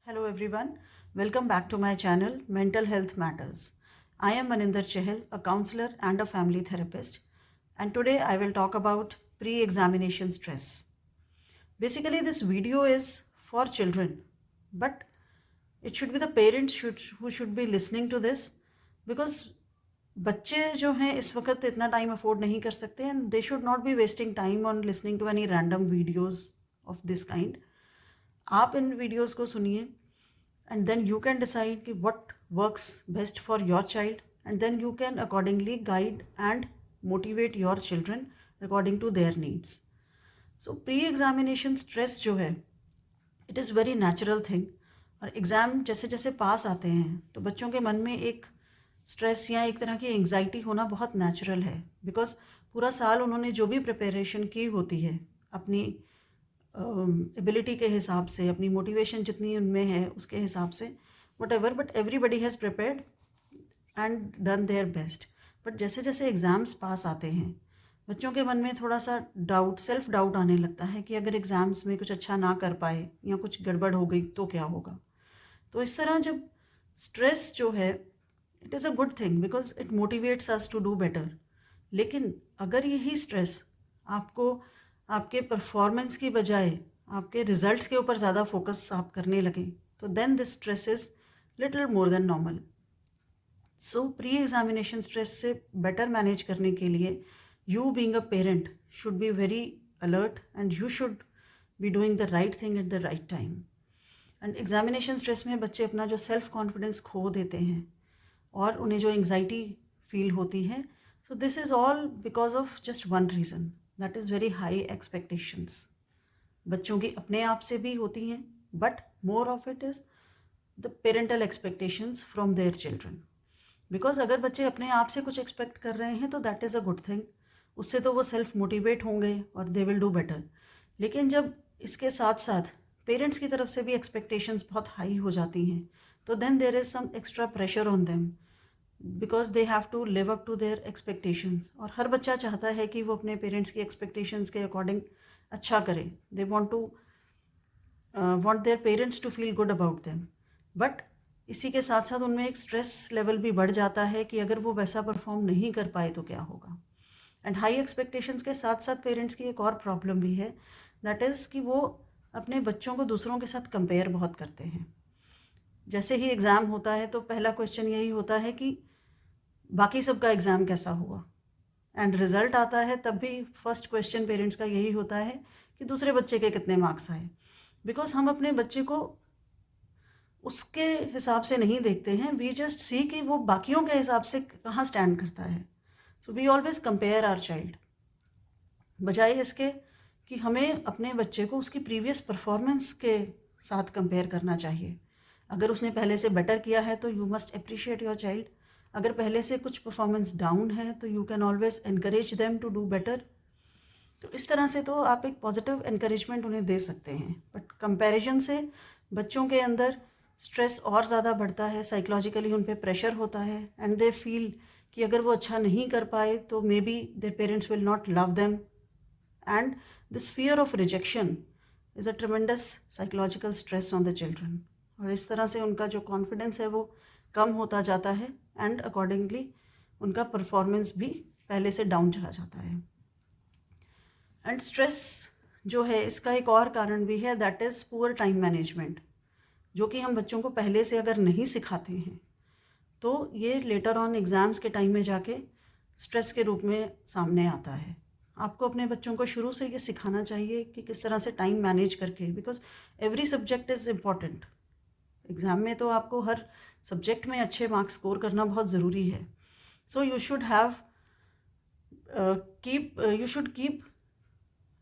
Hello everyone, welcome back to my channel Mental Health Matters. I am Maninder Chehel, a counselor and a family therapist, and today I will talk about pre-examination stress. Basically this video is for children, but it should be the parents who should be listening to this because बच्चे जो हैं इस वक्त इतना time afford नहीं कर सकते and they should not be wasting time on listening to any random videos of this kind. आप इन वीडियोस को सुनिए and then you can decide what works best for your child, and then you can accordingly guide and motivate your children according to their needs. So pre-examination stress जो है it is very natural thing. और exam जैसे जैसे पास आते हैं तो बच्चों के मन में एक स्ट्रेस या एक तरह की एंग्जाइटी होना बहुत नेचुरल है, बिकॉज पूरा साल उन्होंने जो भी प्रिपरेशन की होती है अपनी एबिलिटी के हिसाब से, अपनी मोटिवेशन जितनी उनमें है उसके हिसाब से, what ever, but everybody has prepared and done their best. But जैसे जैसे एग्ज़ाम्स पास आते हैं बच्चों के मन में थोड़ा सा डाउट, सेल्फ डाउट आने लगता है कि अगर एग्ज़ाम्स में कुछ अच्छा ना कर पाए या कुछ गड़बड़ हो गई तो क्या होगा. तो इस तरह जब स्ट्रेस जो है it is a good thing because it motivates us to do better. लेकिन अगर यही स्ट्रेस आपको आपके परफॉर्मेंस की बजाय आपके रिजल्ट्स के ऊपर ज़्यादा फोकस आप करने लगें तो then this stress is little more than normal. So pre examination stress से बेटर मैनेज करने के लिए you being a parent should be very alert and you should be doing the right thing at the right time. And examination stress में बच्चे अपना जो self confidence खो देते हैं और उन्हें जो एंग्जाइटी फील होती है, so this is all because of just one reason, that is very high expectations. बच्चों की अपने आप से भी होती हैं but more of it is the parental expectations from their children. Because अगर बच्चे अपने आप से कुछ एक्सपेक्ट कर रहे हैं तो that is a good thing, उससे तो वो सेल्फ मोटिवेट होंगे और दे विल डू बेटर. लेकिन जब इसके साथ साथ पेरेंट्स की तरफ से भी एक्सपेक्टेशंस बहुत हाई हो जाती हैं तो then there is some extra pressure on them because they have to live up to their expectations. और हर बच्चा चाहता है कि वो अपने पेरेंट्स की एक्सपेक्टेशंस के अकॉर्डिंग अच्छा करे. They want their parents to feel good about them. But इसी के साथ साथ उनमें एक स्ट्रेस लेवल भी बढ़ जाता है कि अगर वो वैसा परफॉर्म नहीं कर पाए तो क्या होगा. एंड हाई एक्सपेक्टेशंस के साथ साथ पेरेंट्स की एक और प्रॉब्लम भी है, दैट इज़ कि वो अपने बच्चों को दूसरों के साथ कंपेयर बहुत करते हैं. जैसे ही एग्ज़ाम होता है तो पहला क्वेश्चन यही होता है कि बाकी सबका एग्ज़ाम कैसा हुआ. एंड रिज़ल्ट आता है तब भी फर्स्ट क्वेश्चन पेरेंट्स का यही होता है कि दूसरे बच्चे के कितने मार्क्स आए. बिकॉज हम अपने बच्चे को उसके हिसाब से नहीं देखते हैं, वी जस्ट सी कि वो बाकियों के हिसाब से कहाँ स्टैंड करता है. So we always compare our child, बजाय इसके कि हमें अपने बच्चे को उसकी प्रीवियस परफॉर्मेंस के साथ कंपेयर करना चाहिए. अगर उसने पहले से बेटर किया है तो you must appreciate your child. अगर पहले से कुछ परफॉर्मेंस डाउन है तो you can always encourage them to do better. तो इस तरह से तो आप एक पॉजिटिव एनकरेजमेंट उन्हें दे सकते हैं. बट कंपैरिजन से बच्चों के अंदर स्ट्रेस और ज़्यादा बढ़ता है, साइकोलॉजिकली उन पर प्रेशर होता है एंड दे फील कि अगर वो अच्छा नहीं कर पाए तो may be their parents will not love them. And this fear of rejection is a tremendous psychological stress on the children. और इस तरह से उनका जो कॉन्फिडेंस है वो कम होता जाता है एंड अकॉर्डिंगली उनका परफॉर्मेंस भी पहले से डाउन चला जाता है. एंड स्ट्रेस जो है इसका एक और कारण भी है, that is poor time management, जो कि हम बच्चों को पहले से अगर नहीं सिखाते हैं तो ये लेटर ऑन एग्ज़ाम्स के टाइम में जाके स्ट्रेस के रूप में सामने आता है. आपको अपने बच्चों को शुरू से ये सिखाना चाहिए कि किस तरह से टाइम मैनेज करके, because every subject is important. Exam में तो आपको हर सब्जेक्ट में अच्छे मार्क्स स्कोर करना बहुत ज़रूरी है. So you should have keep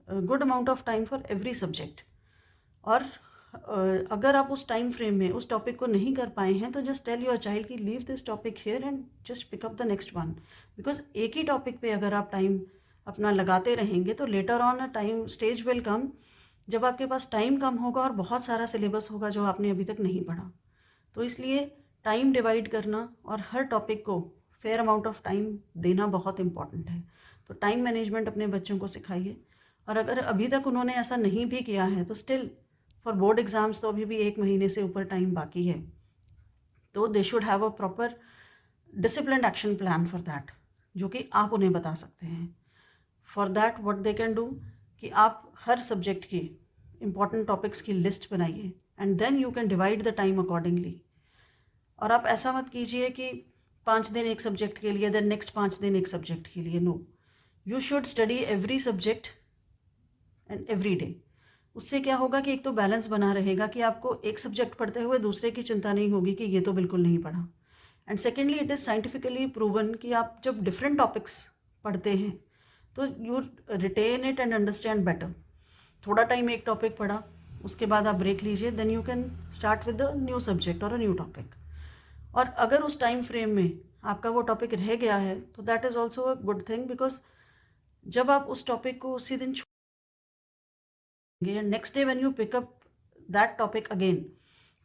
good amount of time for every subject. और अगर आप उस टाइम फ्रेम में उस टॉपिक को नहीं कर पाए हैं तो जस्ट टेल योर चाइल्ड कि leave this topic here and just pick up the next one. Because एक ही टॉपिक पे अगर आप टाइम अपना लगाते रहेंगे तो later on a time stage will come जब आपके पास टाइम कम होगा और बहुत सारा सिलेबस होगा जो आपने अभी तक नहीं पढ़ा. तो इसलिए टाइम डिवाइड करना और हर टॉपिक को फेयर अमाउंट ऑफ टाइम देना बहुत इम्पॉर्टेंट है. तो टाइम मैनेजमेंट अपने बच्चों को सिखाइए. और अगर अभी तक उन्होंने ऐसा नहीं भी किया है तो स्टिल फॉर बोर्ड एग्ज़ाम्स तो अभी भी 1 महीने से ऊपर टाइम बाकी है, तो they should have a proper disciplined action plan for that, जो कि आप उन्हें बता सकते हैं। For that what they can do कि आप हर सब्जेक्ट की इम्पॉर्टेंट टॉपिक्स की लिस्ट बनाइए and then you can divide the time accordingly. और आप ऐसा मत कीजिए कि 5 दिन एक सब्जेक्ट के लिए, देन नेक्स्ट 5 दिन एक सब्जेक्ट के लिए। No, you should study every subject and every day. उससे क्या होगा कि एक तो बैलेंस बना रहेगा कि आपको एक सब्जेक्ट पढ़ते हुए दूसरे की चिंता नहीं होगी कि ये तो बिल्कुल नहीं पढ़ा। And secondly, it is scientifically proven कि आप जब डिफरेंट टॉपिक्स पढ़ते हैं तो you retain it and understand better. थोड़ा टाइम एक टॉपिक पढ़ा, उसके बाद आप ब्रेक लीजिए, then you can start with the new subject और अ न्यू टॉपिक। और अगर उस टाइम फ्रेम में आपका वो टॉपिक रह गया है तो that is also a good thing, because जब आप उस टॉपिक को उसी दिन छोड़ेंगे and next day when you pick up that topic again,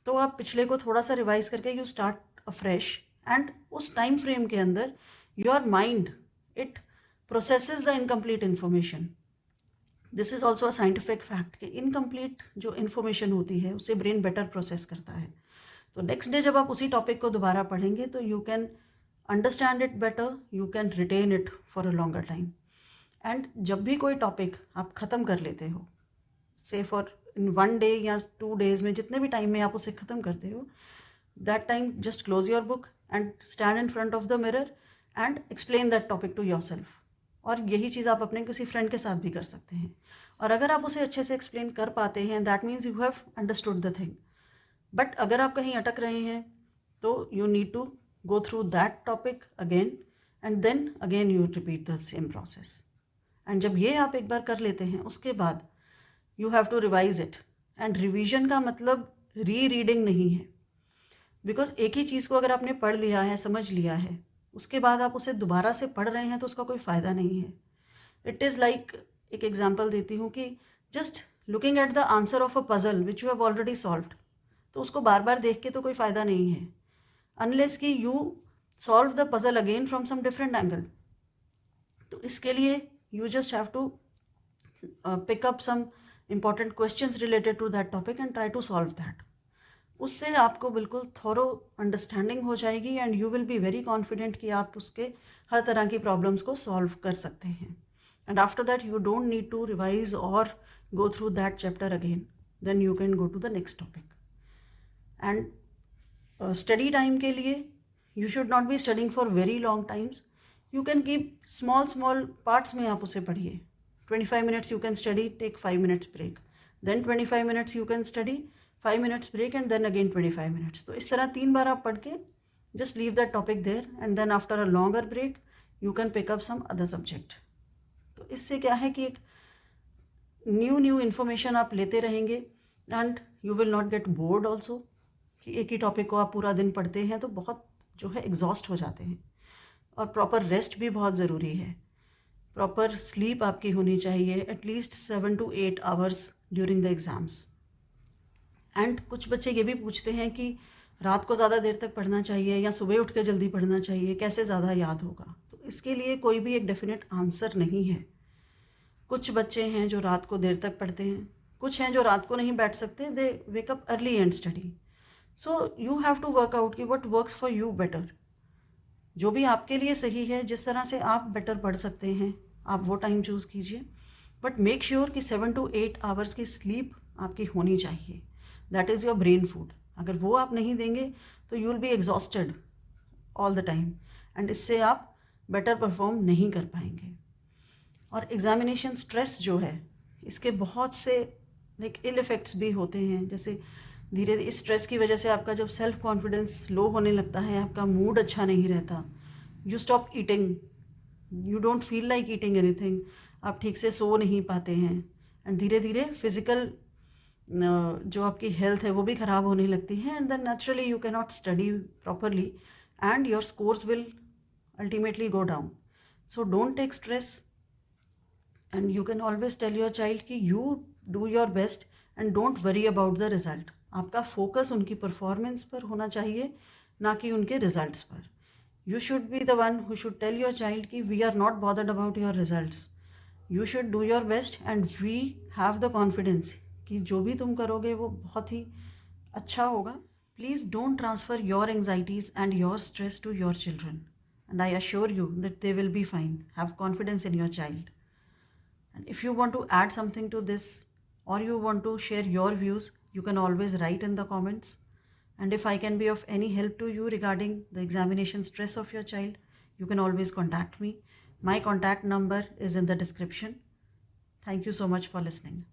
तो आप पिछले को थोड़ा सा रिवाइज करके यू स्टार्ट अफ्रेश। एंड उस टाइम फ्रेम के अंदर your mind it processes the incomplete information. This is also a scientific fact कि इनकम्प्लीट जो इन्फॉर्मेशन होती है उसे ब्रेन बेटर प्रोसेस करता है। तो नेक्स्ट डे जब आप उसी टॉपिक को दोबारा पढ़ेंगे तो you can understand it better, you can retain it for a longer time. And जब भी कोई टॉपिक आप ख़त्म कर लेते हो, से फॉर इन 1 डे या 2 डेज में, जितने भी टाइम में आप उसे ख़त्म करते हो, that time just close your book and stand in front of the mirror and explain that topic to yourself. और यही चीज़ आप अपने किसी फ्रेंड के साथ भी कर सकते हैं। और अगर आप उसे अच्छे से एक्सप्लेन कर पाते हैं, that means you have understood the thing. But अगर आप कहीं अटक रहे हैं तो you need to go through that topic again and then again you repeat the same process. And जब ये आप एक बार कर लेते हैं, उसके बाद you have to revise it. And revision का मतलब री रीडिंग नहीं है, बिकॉज एक ही चीज़ को अगर आपने पढ़ लिया है, समझ लिया है, उसके बाद आप उसे दोबारा से पढ़ रहे हैं तो उसका कोई फ़ायदा नहीं है। इट इज़ लाइक, एक एग्जाम्पल देती हूँ कि just looking at the answer of a puzzle which you have already solved, तो उसको बार बार देख के तो कोई फ़ायदा नहीं है, अनलेस कि you solve the puzzle again from some different angle. तो इसके लिए you just have to pick up some important questions related to that topic and try to solve that. उससे आपको बिल्कुल थोरो अंडरस्टैंडिंग हो जाएगी and you will be very confident कि आप उसके हर तरह की प्रॉब्लम्स को सॉल्व कर सकते हैं। And after that you don't need to revise और go through that chapter again, then you can go to the next topic. And study time के लिए you should not be studying for very long times. You can keep small small parts में आप उसे पढ़िए। 25 minutes you can study, take 5 minutes break, then 25 minutes you can study, 5 minutes break and then again 25 minutes। तो इस तरह 3 बार आप पढ़ के just leave that topic there and then after a longer break you can pick up some other subject। तो इससे क्या है कि एक न्यू इन्फॉर्मेशन आप लेते रहेंगे and you will not get bored also, कि एक ही टॉपिक को आप पूरा दिन पढ़ते हैं तो बहुत जो है एग्जॉस्ट हो जाते हैं। और प्रॉपर रेस्ट भी बहुत ज़रूरी है। प्रॉपर स्लीप आपकी होनी चाहिए, at least 7 to 8 hours during the exams. And कुछ बच्चे ये भी पूछते हैं कि रात को ज़्यादा देर तक पढ़ना चाहिए या सुबह उठ के जल्दी पढ़ना चाहिए, कैसे ज़्यादा याद होगा? तो इसके लिए कोई भी एक डेफिनेट आंसर नहीं है। कुछ बच्चे हैं जो रात को देर तक पढ़ते हैं, कुछ हैं जो रात को नहीं बैठ सकते, they wake up early and study. So you have to work out कि what works for you better. जो भी आपके लिए सही है, जिस तरह से आप बेटर पढ़ सकते हैं, आप वो टाइम चूज़ कीजिए। बट मेक श्योर कि 7 to 8 hours की स्लीप आपकी होनी चाहिए। That is your brain food. अगर वो आप नहीं देंगे तो you will be exhausted all the time and इससे आप बेटर परफॉर्म नहीं कर पाएंगे। और एग्ज़ामिनेशन स्ट्रेस जो है, इसके बहुत से लाइक इल इफ़ेक्ट्स भी होते हैं। जैसे धीरे धीरे इस स्ट्रेस की वजह से आपका जब सेल्फ कॉन्फिडेंस लो होने लगता है, आपका मूड अच्छा नहीं रहता, you stop eating, you don't feel like eating anything, आप ठीक से सो नहीं पाते हैं एंड धीरे धीरे फिजिकल जो आपकी हेल्थ है वो भी ख़राब होने लगती है and then naturally you can not study properly and your scores will ultimately go down. So don't take stress and you can always tell your child कि you do your best and don't worry about the result. आपका focus उनकी performance पर होना चाहिए, ना कि उनके results पर। You should be the one who should tell your child कि we are not bothered about your results. You should do your best and we have the confidence कि जो भी तुम करोगे वो बहुत ही अच्छा होगा. Please don't transfer your anxieties and your stress to your children. And I assure you that they will be fine. Have confidence in your child. And if you want to add something to this or you want to share your views, you can always write in the comments. And if I can be of any help to you regarding the examination stress of your child, you can always contact me. My contact number is in the description. Thank you so much for listening.